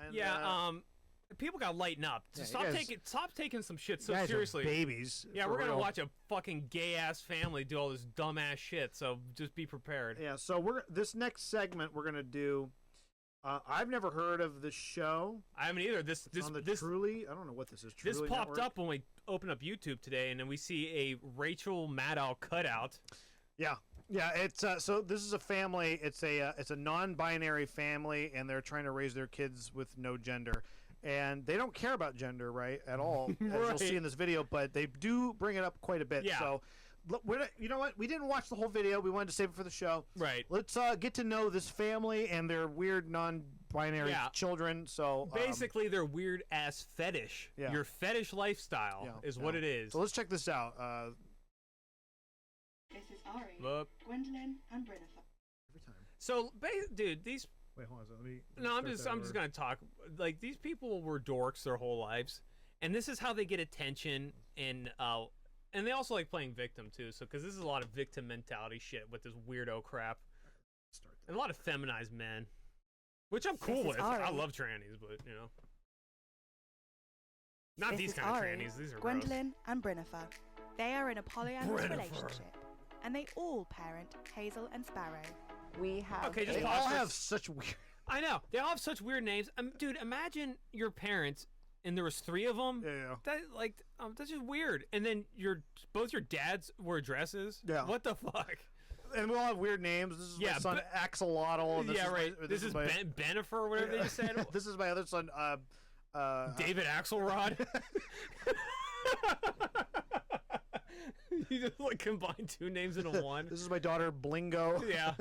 And, Yeah, people gotta lighten up. Yeah, Stop taking some shit so you guys seriously. Are babies. Yeah, for we're gonna real. watch a fucking gay ass family do all this dumbass shit. So just be prepared. Yeah, so this next segment we're gonna do. I've never heard of the show. I haven't either. This Truly, I don't know what this is. This Truly popped Network? up when we opened up YouTube today, and then we see a Rachel Maddow cutout. Yeah, it's so this is a family. It's a non-binary family, and they're trying to raise their kids with no gender, and they don't care about gender, right, at all, as you'll see in this video. But they do bring it up quite a bit. Yeah. So, you know what? We didn't watch the whole video. We wanted to save it for the show. Right. Let's get to know this family and their weird non-binary children. So basically, their weird ass fetish. Yeah. Your fetish lifestyle is what it is. So let's check this out. This is Ari, Gwendolyn, and Brennifer. Every time. So, dude, these. Wait, hold on. Let me No, I'm just gonna talk. Like, these people were dorks their whole lives, and this is how they get attention. And they also like playing victim too. So, because this is a lot of victim mentality shit with this weirdo crap, and a lot of feminized men, which I'm cool with. I love trannies, but you know, not This these is kind of Ari, trannies. These are Gwendolyn, and Brennifer. They are in a polyamorous relationship, and they all parent Hazel and Sparrow. We have. Okay, just They pause all for- have such weird. I know they all have such weird names. Dude, imagine your parents, and there was 3 of them. Yeah. That's just weird. And then both your dads wear dresses. Yeah. What the fuck? And we all have weird names. This is my son Axolotl. And this Yeah, is right. My, This is my, Benifer or whatever they just said. This is my other son, David Axelrod. You just like combine 2 names into one. This is my daughter, Blingo. Yeah.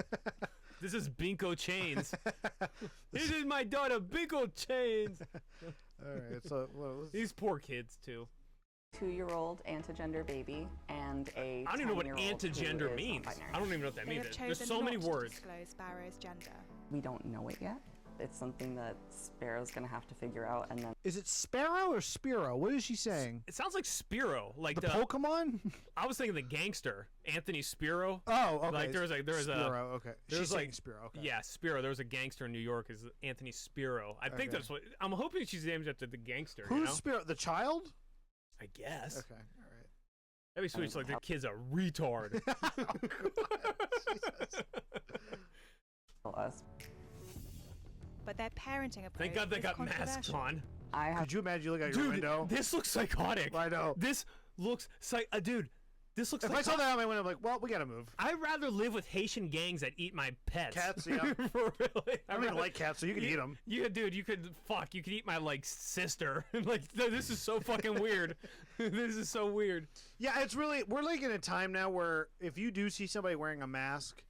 This is Binko Chains. This is my daughter, Binko Chains. All right. So These poor kids too. 2-year-old antigender baby and a. I don't even know what 10-year-old who antigender is means. non-binary. I don't even know what that They means. have There's chosen so many not words. to disclose Sparrow's gender. We don't know it yet. It's something that Sparrow's gonna have to figure out, and then is it Sparrow or Spiro? What is she saying? It sounds like Spiro, like The Pokemon? I was thinking the gangster, Anthony Spiro. Oh, okay. Like there was Spiro. Okay. there She's was saying Spiro. Okay. Yeah, Spiro. There was a gangster in New York, is Anthony Spiro. I think Okay. that's what I'm hoping she's named after the gangster. Who's you know? Spiro? The child? I guess. Okay. All right. That'd be sweet. It's like the kid's a retard. tell us. But their parenting approach Thank God they is got masks controversial. on. I have. Could you imagine you look out your Dude, window? this looks psychotic. I know. This looks dude. This looks. If I saw that out my window, I'm like, well, we gotta move. I'd rather live with Haitian gangs that eat my pets. Cats, yeah. For really. I don't even like cats, so you can eat them. Dude, you could eat my like sister. Like this is so fucking weird. This is so weird. Yeah, it's really we're like in a time now where if you do see somebody wearing a mask,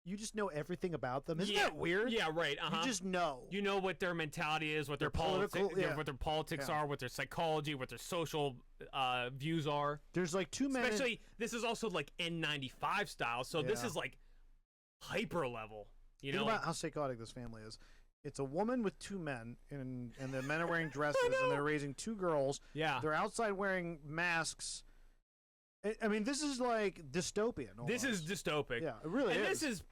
you just know everything about them. Isn't that weird? Yeah, right. You just know. You know what their mentality is, what their political- yeah. what their politics Yeah. are, what their psychology, what their social views are. There's like 2 men. Especially, this is also like N95 style, so this Yeah. is like hyper level. You Think know, about how psychotic this family is. It's a woman with 2 men, and the men are wearing dresses, and they're raising 2 girls. Yeah. They're outside wearing masks. I mean, this is like dystopian. This is almost. dystopic. Yeah, it really and is. this is.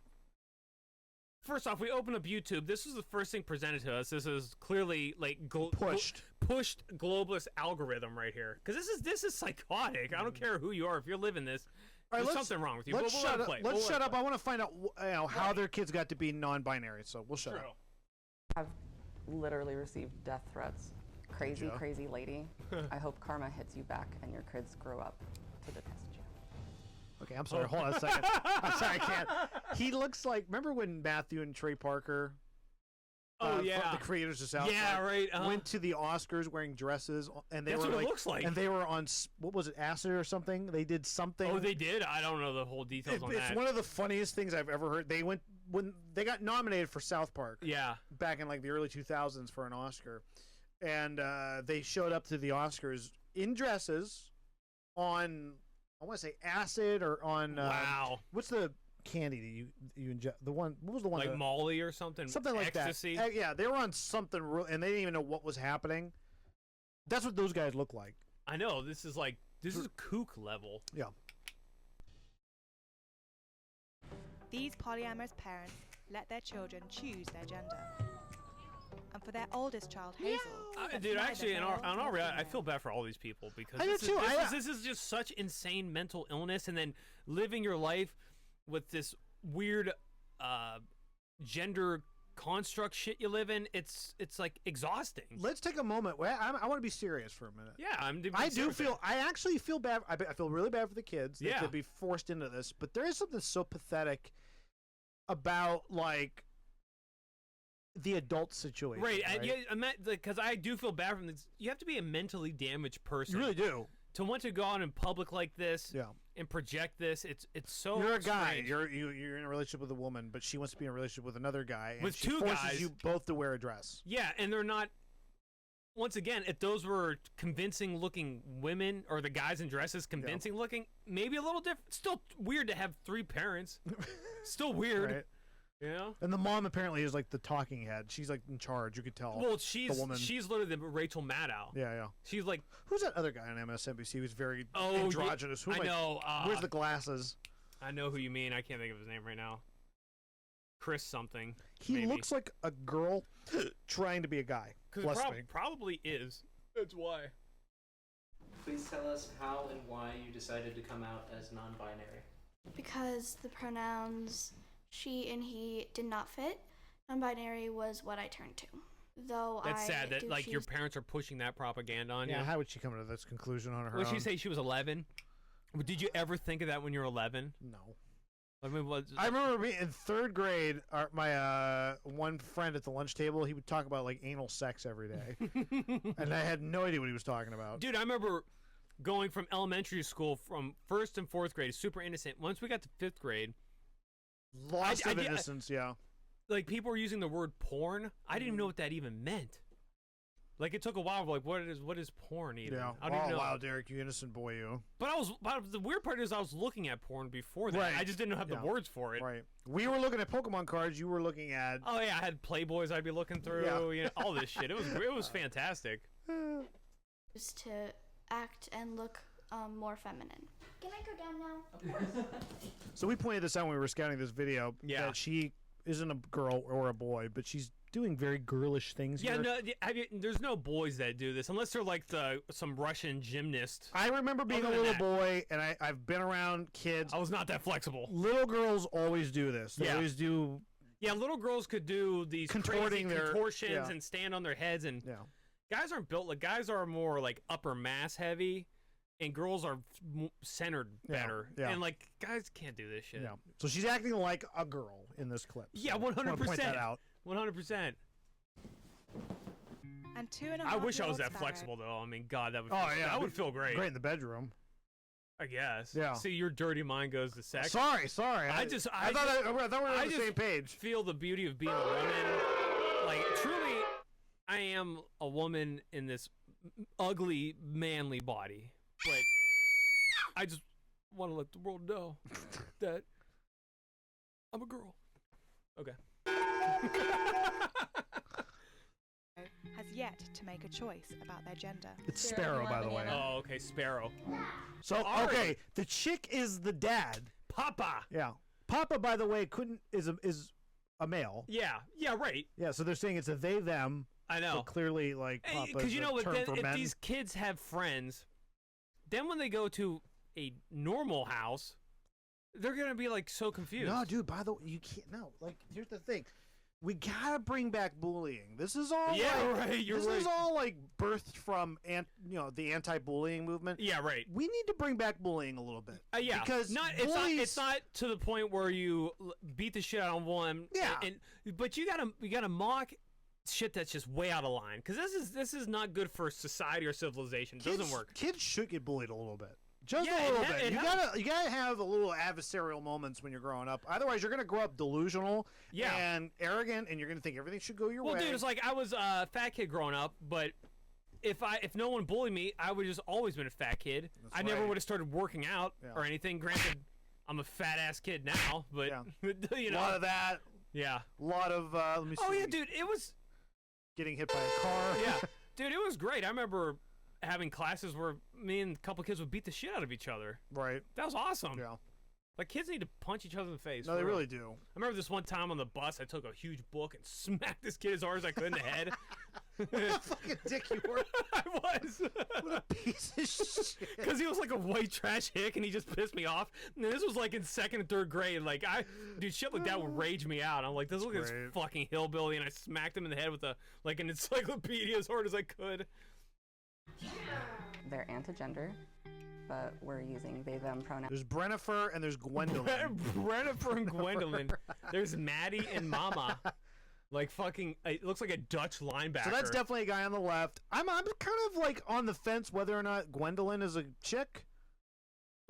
First off, we open up YouTube. This is the first thing presented to us. This is clearly like pushed globalist algorithm right here. Because this is psychotic. I don't care who you are. If you're living this, All right, there's let's- something wrong with you. Let's We'll shut let it up. play. Let's We'll let shut it up. play. I want to find out how their kids got to be non-binary. So we'll shut up. I've literally received death threats. Crazy, Joe. crazy lady. I hope karma hits you back and your kids grow up to detest you. Okay, I'm sorry. Hold on a second. I'm sorry, I can't. He looks like. Remember when Matthew and Trey Parker? Oh yeah, the creators of South Yeah, Park, right. went to the Oscars wearing dresses, and they That's were what like, it looks like. and they were on what was it, acid or something? They did something. Oh, they did. I don't know the whole details on It's that. one of the funniest things I've ever heard. They went when they got nominated for South Park. Yeah. Back in like the early 2000s for an Oscar, and they showed up to the Oscars in dresses, on I want to say acid or on Wow. What's the candy that you ingest? The one. What was the one? Like that, Molly or something. something like Ecstasy. that. Yeah, they were on something real, and they didn't even know what was happening. That's what those guys look like. I know. This is kook level. Yeah. These polyamorous parents let their children choose their gender. And for their oldest child, Hazel. that's Dude, neither actually, in male all nor reality, I female. feel bad for all these people because I do too. this is just such insane mental illness, and then living your life with this weird gender construct shit you live in. It's like exhausting. Let's take a moment. I want to be serious for a minute. Yeah, I actually feel bad. I feel really bad for the kids that Yeah. could be forced into this. But there is something so pathetic about like the adult situation. Right, right? because I do feel bad from this. You have to be a mentally damaged person You really do. to want to go out in public like this Yeah. and project this. It's so. You're a guy. strange. You're in a relationship with a woman, but she wants to be in a relationship with another guy, and With she two forces guys. you both to wear a dress. Yeah, and they're not. Once again, if those were convincing looking women or the guys in dresses convincing looking, maybe a little different. Still weird to have three parents. Still weird. Right. You know? And the mom apparently is like the talking head. She's like in charge. You could tell. Well, woman. she's literally the Rachel Maddow. Yeah. She's like, Who's that other guy on MSNBC who's very oh, androgynous? Who I am know. Where's the glasses? I know who you mean. I can't think of his name right now. Chris something. He maybe. looks like a girl trying to be a guy. Because Bless me. probably is. That's why. Please tell us how and why you decided to come out as non-binary. Because the pronouns she and he did not fit. Non-binary was what I turned to. Though That's I sad that do like your choose- parents are pushing that propaganda on you. Yeah. How would she come to this conclusion on her Would own? she say she was 11? Did you ever think of that when you were 11? No. I mean, I remember being in third grade. My one friend at the lunch table, he would talk about like anal sex every day, and I had no idea what he was talking about. Dude, I remember going from elementary school from first and fourth grade, super innocent. Once we got to fifth grade, Lost I of did- innocence. Yeah. like people were using the word porn. I didn't even know what that even meant. Like it took a while. Like what is porn even? Yeah. I don't even know. Wow, Derek, you innocent boy, you. But the weird part is I was looking at porn before that. Right. I just didn't have the Yeah. words for it. Right. We were looking at Pokemon cards. You were looking at. Oh yeah, I had Playboys I'd be looking through. Yeah. You know, all this shit. It was fantastic. is to act and look more feminine. Can I go down now? So we pointed this out when we were scouting this video. Yeah. That she isn't a girl or a boy, but she's doing very girlish things. Yeah, here. no, there's no boys that do this unless they're like some Russian gymnast. I remember being a Other than little that- boy, and I've been around kids. I was not that flexible. Little girls always do this. They Yeah. always do. Yeah, little girls could do these Contorting crazy their- contortions yeah. and stand on their heads, and Yeah. guys aren't built like guys are more like upper mass heavy, and girls are centered Yeah, better. yeah. And like guys can't do this shit. Yeah. So she's acting like a girl in this clip. Yeah, So I wanna 100%. Point that out. 100%. And 2.5 I wish I was year-old that Sparrow. flexible though. I mean, God, that would Oh yeah, that would feel great. Great in the bedroom. I guess. Yeah. See, your dirty mind goes to sex. Sorry. I thought we were on the same page. Feel the beauty of being a woman. Like truly, I am a woman in this ugly, manly body, but I just want to let the world know that I'm a girl. Okay. Has yet to make a choice about their gender. It's Sparrow, by the way. Oh, okay, Sparrow. So Ari. okay, the chick is the dad. Papa. Yeah. Papa, by the way, is a male. Yeah, right. Yeah. So they're saying it's a they them. I know. But clearly, like Papa. Because you know what? Term Then, for if men. these kids have friends, then when they go to a normal house, they're gonna be like so confused. No, dude. By the way, you can't. No. Like, here's the thing. We gotta bring back bullying. This is all. Yeah, like, right. You're this right. is all like birthed from the anti-bullying movement. Yeah, right. We need to bring back bullying a little bit. Yeah, because it's not to the point where you beat the shit out of one. Yeah. But you gotta mock shit that's just way out of line because this is not good for society or civilization. It doesn't work. Kids should get bullied a little bit. Just Yeah, a little it ha- bit. it You helps. you gotta have a little adversarial moments when you're growing up. Otherwise, you're gonna grow up delusional Yeah. and arrogant, and you're gonna think everything should go your Well, way. dude, it's like I was a fat kid growing up, but if no one bullied me, I would just always been a fat kid. That's I never right. would have started working out Yeah. or anything. Granted, I'm a fat ass kid now, but Yeah. you a know, lot of that. yeah. A lot of let me see. Oh yeah, dude, it was Getting hit by a car. yeah, dude, it was great. I remember having classes where me and a couple kids would beat the shit out of each other. Right. That was awesome. Yeah. Like, kids need to punch each other in the face. No, for they real. really do. I remember this one time on the bus, I took a huge book and smacked this kid as hard as I could in the head. What a fucking dick you were. I was. What a piece of shit. Because he was like a white trash hick and he just pissed me off. And this was like in 2nd and 3rd grade. Like, dude, shit like that would rage me out. I'm like, look at this great. fucking hillbilly. And I smacked him in the head with an encyclopedia as hard as I could. They're anti-gender, but we're using they, them pronouns. There's Brennifer and there's Gwendolyn. Brennifer and Gwendolyn. There's Maddie and Mama. Like fucking, it looks like a Dutch linebacker. So that's definitely a guy on the left. I'm kind of like on the fence whether or not Gwendolyn is a chick.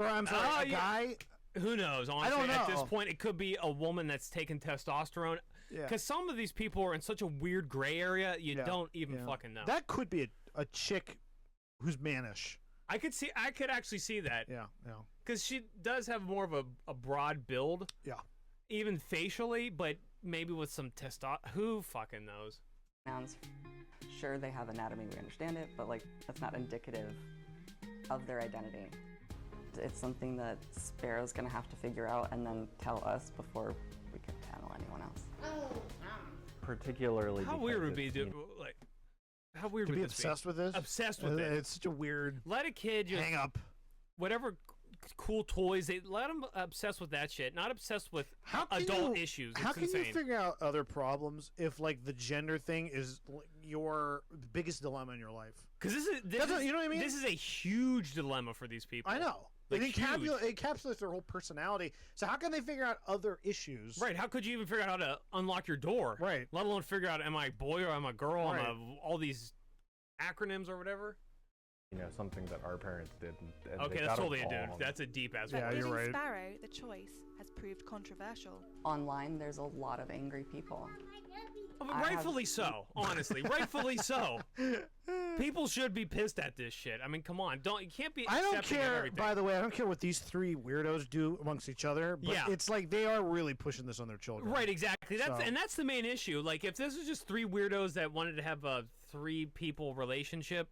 Or I'm sorry, a guy. Who knows? Honestly, don't at this know. point, it could be a woman that's taking testosterone. Yeah. Because some of these people are in such a weird gray area, you don't even fucking know. That could be a chick who's mannish. I could actually see that. Yeah. Because she does have more of a broad build. Yeah. Even facially, but maybe with some testosterone. Who fucking knows? Pronouns. Sure, they have anatomy, we understand it, but like that's not indicative of their identity. It's something that Sparrow's gonna have to figure out and then tell us before we can tell anyone else. Particularly. How because weird would it be it's, to, like, how weird To would be this obsessed with this? Obsessed with it. It's such a weird Let a kid just hang up. whatever cool toys they let them obsessed with that shit, not obsessed with How can adult you, issues. How It's can insane. you figure out other problems if like the gender thing is your biggest dilemma in your life? Because this That's is what- you know what I mean? This is a huge dilemma for these people. I know. Like, it huge. encapsulates their whole personality. So how can they figure out other issues? Right? How could you even figure out how to unlock your door? Right. Let alone figure out am I a boy or am I a girl? Right. All these acronyms or whatever. something that our parents did. And Okay, they that's got it totally a dude. wrong. That's a deep ass. But Yeah, you're giving right. Sparrow the choice has proved controversial. Online, there's a lot of angry people. Oh, but I have- rightfully so. Honestly, rightfully so. People should be pissed at this shit. I mean, come on, you can't be. I don't accepting of care. everything. By the way, I don't care what these three weirdos do amongst each other. But Yeah. it's like they are really pushing this on their children. Right, exactly. So- And that's the main issue. Like, if this was just three weirdos that wanted to have a 3-people relationship,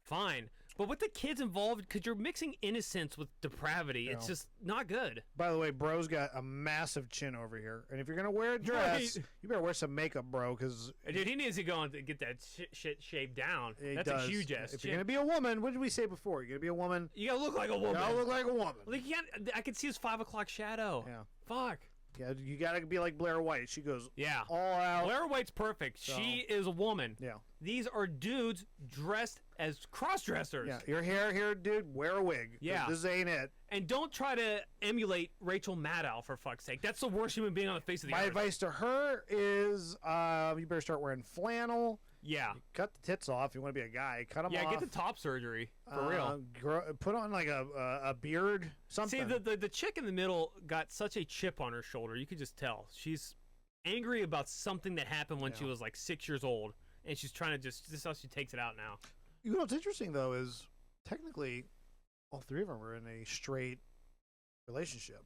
fine. But with the kids involved, because you're mixing innocence with depravity, it's Yeah. just not good. By the way, bro's got a massive chin over here, and if you're gonna wear a dress, Right. you better wear some makeup, bro, because Dude, he needs to go and get that shit shaved down. That's a huge ass If chin. you're gonna be a woman, what did we say before? You're gonna be a woman. You gotta look like a woman. You gotta look like a woman. Like, you can't, I can see his 5 o'clock shadow. Yeah. Fuck. Yeah, you gotta be like Blair White. She goes Yeah. all out. Blair White's perfect. So- She is a woman. Yeah. These are dudes dressed as cross-dressers. Yeah, your hair here, dude. Wear a wig. 'Cause Yeah. this ain't it. And don't try to emulate Rachel Maddow, for fuck's sake. That's the worst human being on the face of the My earth. advice to her is, you better start wearing flannel. Yeah. Cut the tits off. If you want to be a guy, cut them Yeah, off. get the top surgery. For real. Put on like a beard, something. See, the chick in the middle got such a chip on her shoulder. You could just tell. She's angry about something that happened when she was like 6 years old. And she's trying to this is how she takes it out now. You know what's interesting though is technically all three of them are in a straight relationship,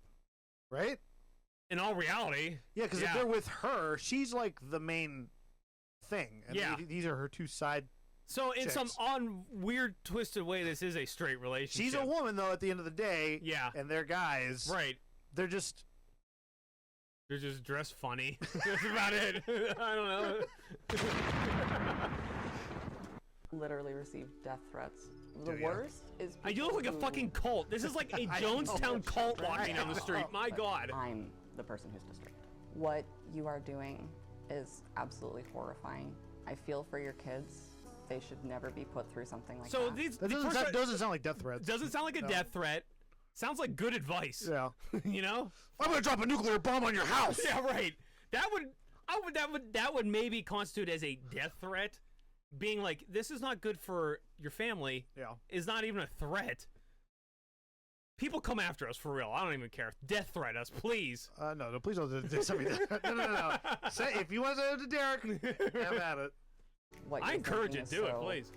right? In all reality. Yeah, because if they're with her, she's like the main thing. And Yeah. these are her two side. So in some chicks. weird, twisted way, this is a straight relationship. She's a woman though. At the end of the day, Yeah. and they're guys. Right. They're just. They're just dressed funny. That's about it. I don't know. Literally received death threats. The Do ya? worst is You look like a people fucking who- cult. This is like a I know. Jonestown cult walking down the street. My God. I'm the person who's disturbed. What you are doing is absolutely horrifying. I feel for your kids. They should never be put through something like So that. these That the doesn't sound like death threats. doesn't sound like a No. death threat. Sounds like good advice. Yeah. You know? I'm gonna drop a nuclear bomb on your house. Yeah, right. That would maybe constitute as a death threat. Being like, this is not good for your family. Yeah. Is not even a threat. People come after us for real. I don't even care. Death threat us, please. No, please don't do something. No. Say if you want to send it to Derek, have at it. What I you're encourage thinking it. is Do it, so please.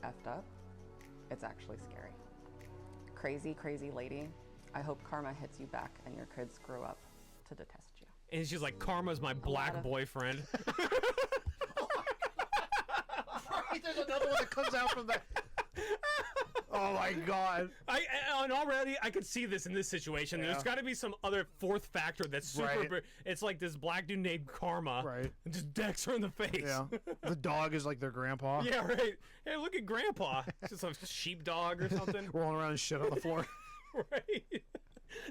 effed up. It's actually scary. Crazy lady. I hope karma hits you back and your kids grow up to detest you. And she's like, Karma's my black of- boyfriend. Right, there's another one that comes out from that. Oh my god. And already I could see this in this situation. Yeah. There's got to be some other fourth factor that's super. Right. It's like this black dude named Karma. Right. And just decks her in the face. Yeah. The dog is like their grandpa. Yeah, right. Hey, look at Grandpa. It's just a sheepdog or something. Rolling around and shit on the floor. Right.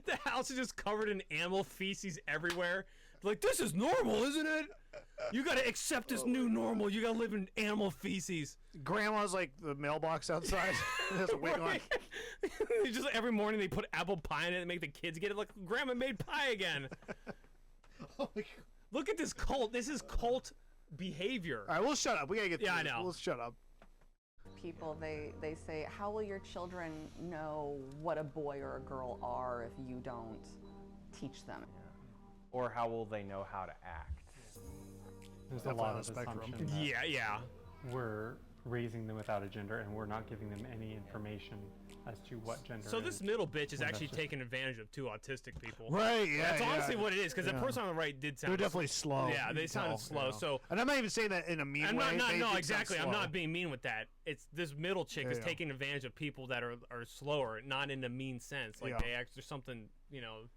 The house is just covered in animal feces everywhere. Like, this is normal, isn't it? You gotta accept this new normal. You gotta live in animal feces. Grandma's like the mailbox outside. Has a wig on. Just every morning they put apple pie in it and make the kids get it. Like, Grandma made pie again. Oh my god. Look at this cult. This is cult behavior. All right, we'll shut up. We gotta get through Yeah, I this. know. We'll shut up. People, they say, how will your children know what a boy or a girl are if you don't teach them? Or how will they know how to act? There's a Definitely lot on of the spectrum. assumption that Yeah. we're raising them without a gender, and we're not giving them any information as to what gender. So this middle bitch is Well, actually that's just- taking advantage of 2 autistic people. Right, yeah. That's honestly yeah. what it is, because Yeah. the person on the right did sound. They're definitely slow. Yeah, you they can sounded tell, slow. you know. So and I'm not even saying that in a mean I'm way. not, They no, did exactly. sound I'm slow. not being mean with that. It's this middle chick is Yeah. taking advantage of people that are slower, not in a mean sense. Like Yeah. they act, there's something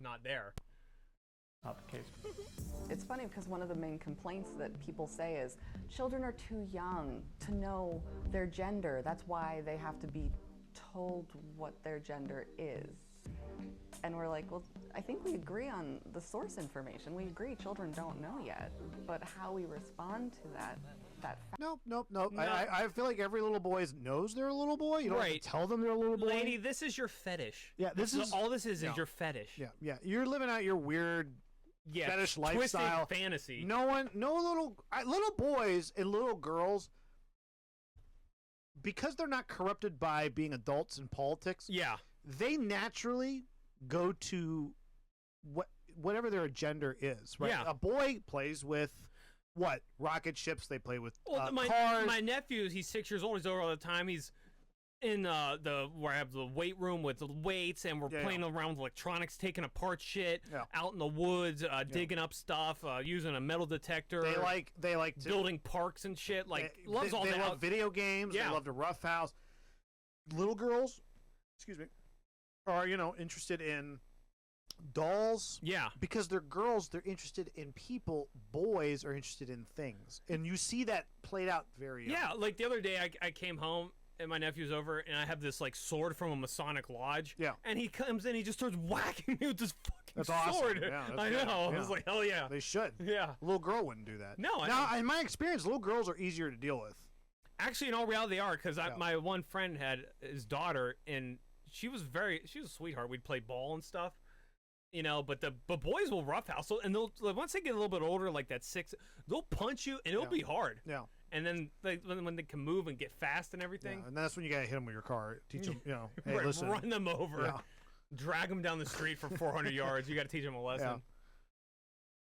not there. not the case. It's funny because one of the main complaints that people say is children are too young to know their gender. That's why they have to be told what their gender is. And we're like, well, I think we agree on the source information. We agree children don't know yet, but how we respond to that Nope. No. I feel like every little boy knows they're a little boy. You don't have Right. to tell them they're a little boy. Lady, this is your fetish. Yeah, this is all this is yeah. your fetish. Yeah. You're living out your weird Yeah, fetish twisted lifestyle. fantasy. No little boys and little girls, because they're not corrupted by being adults in politics. Yeah. They naturally go to whatever their gender is. Right. Yeah. A boy plays with what? Rocket ships. They play with Well, cars. my nephew, he's 6 years old. He's over all the time. He's in where I have the weight room with the weights, and we're Yeah, playing around with electronics, taking apart shit, Yeah. out in the woods, digging up stuff, using a metal detector. They like to building parks and shit. Like loves all they that. love video games. Yeah. They love to roughhouse. Little girls, excuse me, are interested in dolls. Yeah. Because they're girls, they're interested in people. Boys are interested in things, and you see that played out very. Yeah, like the other day, I came home and my nephew's over, and I have this like sword from a Masonic lodge. Yeah. And he comes in, he just starts whacking me with this fucking That's awesome. sword. Yeah, that's I good. know. I Yeah. was like, hell yeah. They should. Yeah. A little girl wouldn't do that. No, I Now, know. in my experience, little girls are easier to deal with. Actually, in all reality, they are, because Yeah. my one friend had his daughter, and she was a sweetheart. We'd play ball and stuff, but boys will roughhouse. So, and they'll once they get a little bit older, like that 6, they'll punch you, and it'll Yeah. be hard. Yeah. And then when they can move and get fast and everything, Yeah. And that's when you gotta hit them with your car. Teach them, hey, right, listen. run them over, Yeah. drag them down the street for 400 yards. You got to teach them a lesson, Yeah. and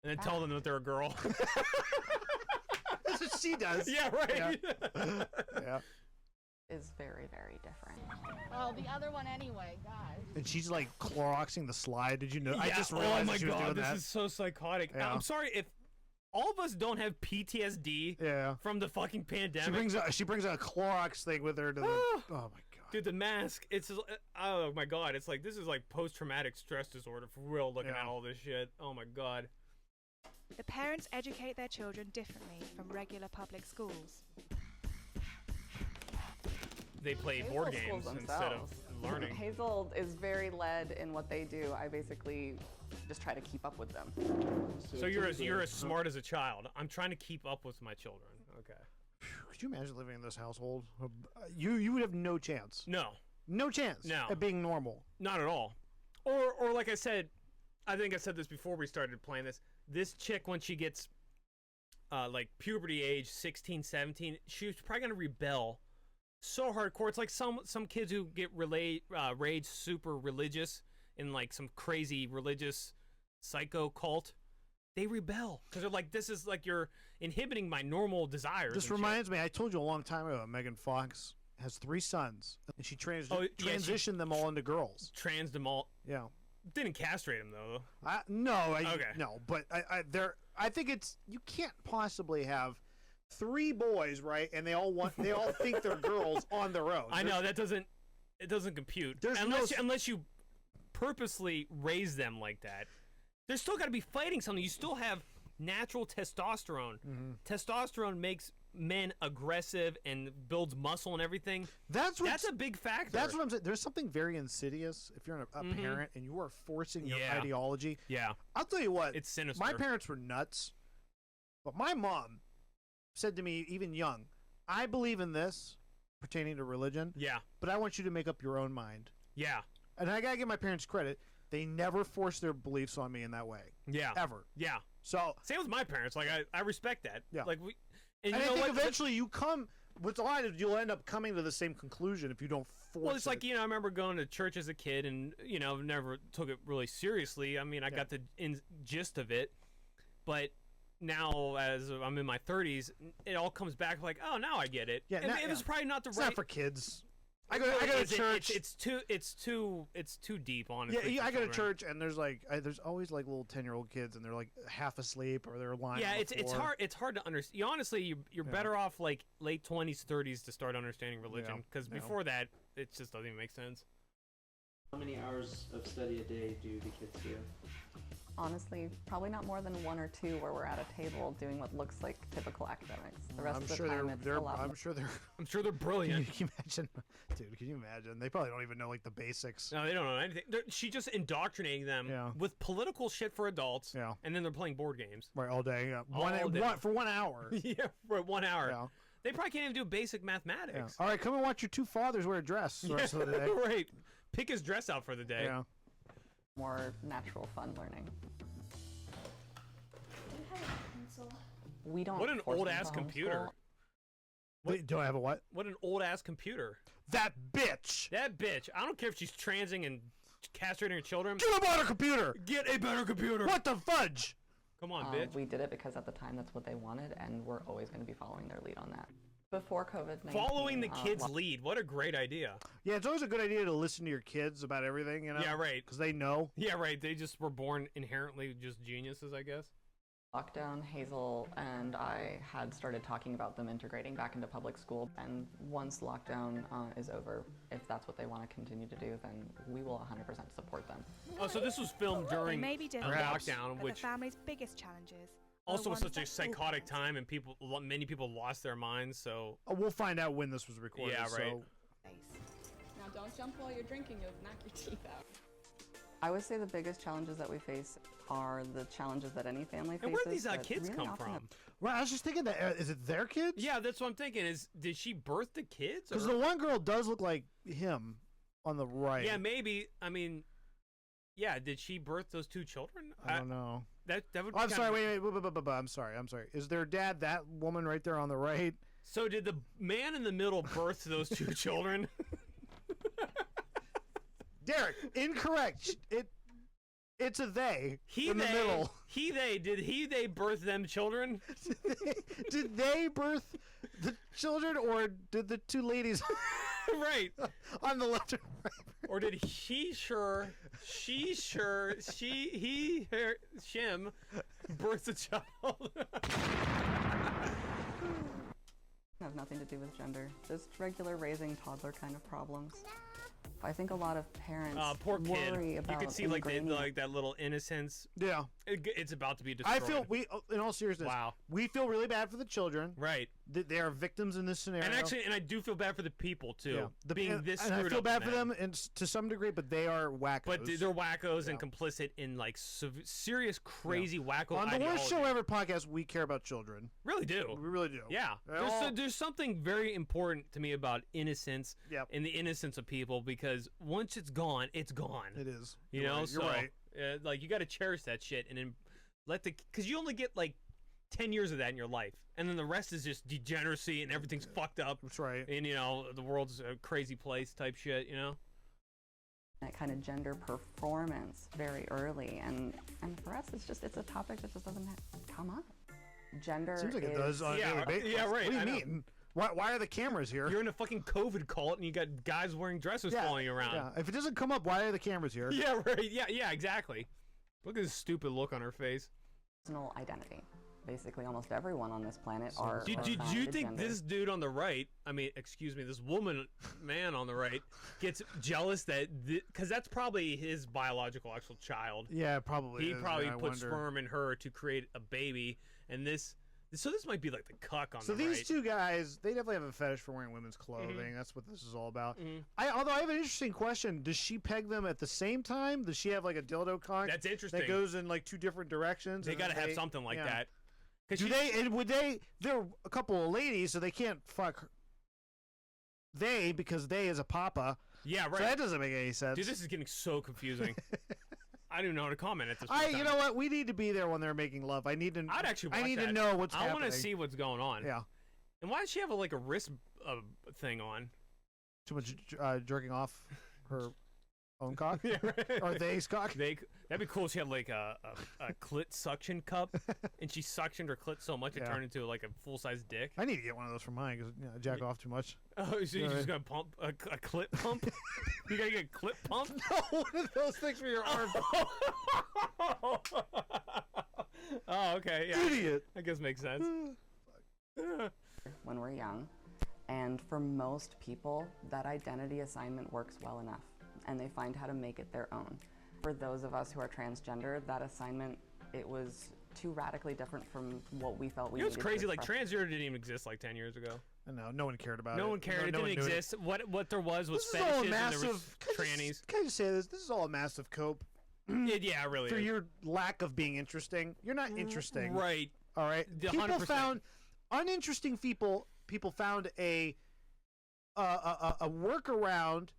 then tell them that they're a girl. That's what she does. Yeah, right. Yeah. is very, very different. Well, the other one anyway, guys. And she's like Cloroxing the slide. Did you know? I Yeah, just realized oh my that she was god, doing this that. is so psychotic. Yeah. I'm sorry if all of us don't have PTSD Yeah. from the fucking pandemic. She brings a Clorox thing with her to the. Oh my god. Dude, the mask, it's just, oh my god, it's like, this is like post-traumatic stress disorder for real, looking Yeah. at all this shit. Oh my god. The parents educate their children differently from regular public schools. They play Hazel board schools games instead of themselves. learning. Hazel is very led in what they do. I basically just try to keep up with them. So you're as smart as a child. I'm trying to keep up with my children. Okay. Could you imagine living in this household? You would have no chance. No, No chance. No. At being normal. not at all. Or like I said, I think I said this before we started playing this. This chick, when she gets like puberty age, 16, 17, she's probably gonna rebel so hardcore. It's like some kids who get rage super religious in like some crazy religious psycho cult. They rebel because they're like, this is like, you're inhibiting my normal desires. This reminds me, I told you a long time ago, Megan Fox has 3 sons, and she transitioned them all into girls. Trans them all. Yeah. Didn't castrate them though. Okay. No, but I think you can't possibly have 3 boys, right? And they all think they're girls on their own. I know that doesn't. it doesn't compute. There's Unless you purposely raise them like that. There's still got to be fighting something. You still have natural testosterone. Testosterone makes men aggressive and builds muscle and everything. That's a big factor. That's what I'm saying. There's something very insidious if you're a parent and you are forcing your ideology. Yeah. I'll tell you what. It's sinister. My parents were nuts, but my mom said to me, even young, I believe in this pertaining to religion. Yeah. But I want you to make up your own mind. Yeah. And I gotta give my parents credit. They never forced their beliefs on me in that way. Yeah. Ever. Yeah. So same with my parents. Like I respect that. Yeah. Like and I think eventually you come with a lot of you'll end up coming to the same conclusion if you don't force. Well, it's like I remember going to church as a kid and never took it really seriously. I mean, I got the gist of it, but now as I'm in my 30s, it all comes back like, oh, now I get it. Yeah, it was probably not the it's right. not for kids. I go to church. It's too deep, honestly. Yeah, I go to church and there's always like little 10-year-old kids and they're like half asleep or they're lying. Yeah, on the floor. it's hard to understand. Honestly, you're better off like late 20s, 30s to start understanding religion because before that, it just doesn't even make sense. How many hours of study a day do the kids do? Honestly, probably not more than 1 or 2 where we're at a table doing what looks like typical academics. The rest of the time, it's a lot. I'm sure they're brilliant. Can you imagine, dude? Can you imagine? They probably don't even know like the basics. No, they don't know anything. She just indoctrinating them with political shit for adults. Yeah. And then they're playing board games. Right, all day. Yeah. All day. For 1 hour. Yeah, for 1 hour. Yeah. They probably can't even do basic mathematics. Yeah. All right, come and watch your 2 fathers wear a dress the rest of the day. Right. Pick his dress out for the day. Yeah. More natural, fun learning. We don't. What an force old them ass to computer. homeschool. Wait, do I have a what? What an old ass computer. That bitch. That bitch. I don't care if she's transing and castrating her children. Get a better computer. Get a better computer. What the fudge? Come on, bitch. We did it because at the time that's what they wanted, and we're always going to be following their lead on that. Before COVID-19, following the kids' lead. What a great idea. Yeah, it's always a good idea to listen to your kids about everything, you know? Yeah, right. Because they know. Yeah, right. They just were born inherently just geniuses, I guess. Lockdown, Hazel and I had started talking about them integrating back into public school, and once lockdown is over, if that's what they want to continue to do, then we will 100% support them. Oh, so this was filmed during They may be different, lockdown, but which the family's biggest challenges also was such a psychotic time, and many people lost their minds. So we'll find out when this was recorded. Yeah, right. So. Now don't jump while you're drinking, you'll knock your teeth out. I would say the biggest challenges that we face are the challenges that any family faces. And where do these kids really come from? Well, I was just thinking that is it their kids? Yeah, that's what I'm thinking. Did she birth the kids? Because the one girl does look like him on the right. Yeah, maybe. I mean, yeah. Did she birth those 2 children? I don't know. That would. Oh, I'm sorry. Wait. I'm sorry. Is their dad that woman right there on the right? So did the man in the middle birth those 2 children? Derek, incorrect. It's a they in the middle. Did they birth them children? Did they birth the children, or did the 2 ladies right on the left and right? Or did shim birth a child? Have nothing to do with gender. Just regular raising toddler kind of problems. I think a lot of parents poor kid. worry about you can see like that little innocence. Yeah, it's about to be destroyed. I feel in all seriousness, we feel really bad for the children. Right, they are victims in this scenario. And I do feel bad for the people too. Yeah. Being this screwed up. And I feel bad for them, and to some degree, but they are wackos. But they're wackos and complicit in like serious, crazy wacko. On the ideology. Worst Show Ever podcast, we care about children. Really do. We really do. Yeah. There's something very important to me about innocence and the innocence of people, because once it's gone, it's gone. It is. You know, right. You're right. Like you got to cherish that shit, and then because you only get like 10 years of that in your life, and then the rest is just degeneracy and everything's fucked up. That's right. And the world's a crazy place type shit. That kind of gender performance very early, and for us, it's a topic that just doesn't come up. Gender seems like it does on a daily basis. Yeah, right. What do you mean? Why are the cameras here? You're in a fucking COVID cult, and you got guys wearing dresses flying around. Yeah. If it doesn't come up, why are the cameras here? Yeah, right. Yeah, exactly. Look at this stupid look on her face. Personal identity. basically almost everyone on this planet are. Do assigned you a think gender. this dude on the right, I mean, excuse me, this man on the right, gets jealous that, because that's probably his biological actual child. Yeah, probably. He is, probably yeah, I put wonder. sperm in her to create a baby, and this might be like the cuck on So the these right. two guys, they definitely have a fetish for wearing women's clothing. That's what this is all about. Mhm. Although I have an interesting question: does she peg them at the same time? Does she have like a dildo cock That's interesting. that goes in like two different directions? They and got to then have something like yeah. that. 'Cause Do she- they? And would they? They're a couple of ladies, so they can't fuck. They because they is a papa. Yeah, right. So that doesn't make any sense. Dude, this is getting so confusing. I don't even know how to comment at this point. You know what? We need to be there when they're making love. I need to. I'd actually watch I need that. to know what's I happening. want to see what's going on. Yeah. And why does she have like a wrist thing on? Too much jerking off her own cock. Yeah, right. Or they's cock. That'd be cool if she had like a clit suction cup, and she suctioned her clit so much it Yeah. turned into like a full size dick. I need to get one of those for mine because I jack off too much. Oh, so you're Yeah, just gonna pump a clit pump? You gotta get a clit pump? No, one of those things for your arm. Oh, okay. Yeah. Idiot. I guess makes sense. when we're young. And for most people, that identity assignment works well enough, and they find how to make it their own. For those of us who are transgender, that assignment, it was too radically different from what we felt we You know what's needed to crazy? Like express. transgender didn't even exist like 10 years ago. No, no one cared about it. No one cared. It No didn't one knew exist. What there was This is all fetishes a and massive. there was trannies. Can I just say this? This is all a massive cope Yeah, really. for is. your lack of being interesting. You're not interesting. Right. All right. The People 100%. found uninteresting people. People found a workaround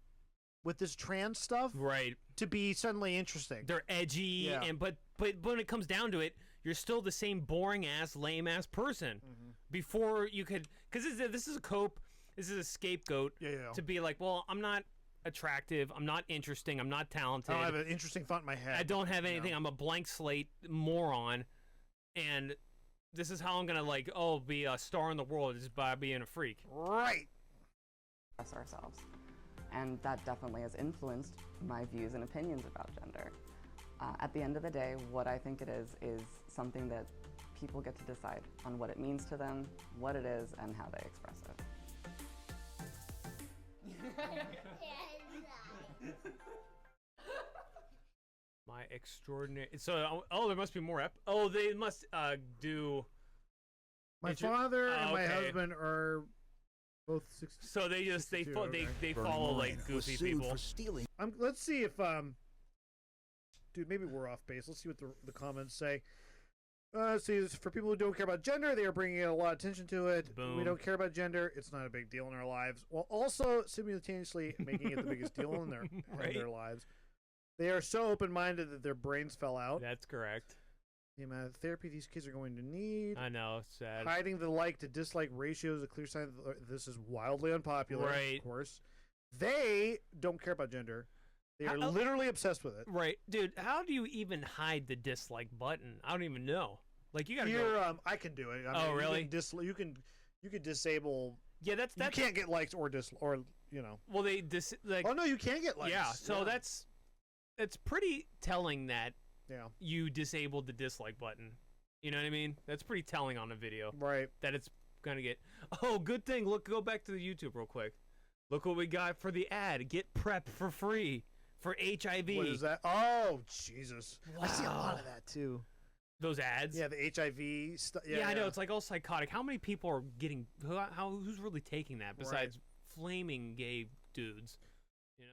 with this trans stuff Right. to be suddenly interesting. They're edgy, Yeah. and but when it comes down to it, you're still the same boring ass, lame ass person. Before you could, because this is a cope, this is a scapegoat Yeah. to be like, well, I'm not attractive, I'm not interesting, I'm not talented, I don't have an interesting thought in my head. I don't have anything, I'm a blank slate moron, and this is how I'm gonna like, be a star in the world is by being a freak. Right. Ourselves. And that definitely has influenced my views and opinions about gender. At the end of the day, what I think it is something that people get to decide on what it means to them, what it is, and how they express it. My extraordinary. So, there must be more. They must do. My father and my okay. husband are both 60. So they just they 62, okay. they follow like goofy people. Let's see if dude, maybe we're off base. Let's see what the comments say. Let's see, for people who don't care about gender, they are bringing a lot of attention to it. Boom. We don't care about gender; it's not a big deal in our lives. While also simultaneously making it the biggest deal in their Right. in their lives. They are so open-minded that their brains fell out. That's correct. The amount of therapy these kids are going to need. I know, it's sad. Hiding the like to dislike ratio is a clear sign that this is wildly unpopular. Right. Of course, they don't care about gender. They are How- literally obsessed with it. Right, dude. How do you even hide the dislike button? I don't even know. Like you gotta Here, go. I can do it. Oh, really? You can disable. Yeah, that's You can't get likes or you know. Well, they like. Oh no, you can get likes. Yeah, so that's pretty telling that yeah. you disabled the dislike button. You know what I mean? That's pretty telling on a video. Right. That it's gonna get. Oh, good thing. Look, go back to the YouTube real quick. Look what we got for the ad. Get PrEP for free for HIV. What is that? Oh Jesus! I see a lot Wow. of that too. Those ads. Yeah, the HIV stuff. Yeah, I know. It's like all psychotic. How many people are getting? Who's really taking that besides flaming gay dudes? You know.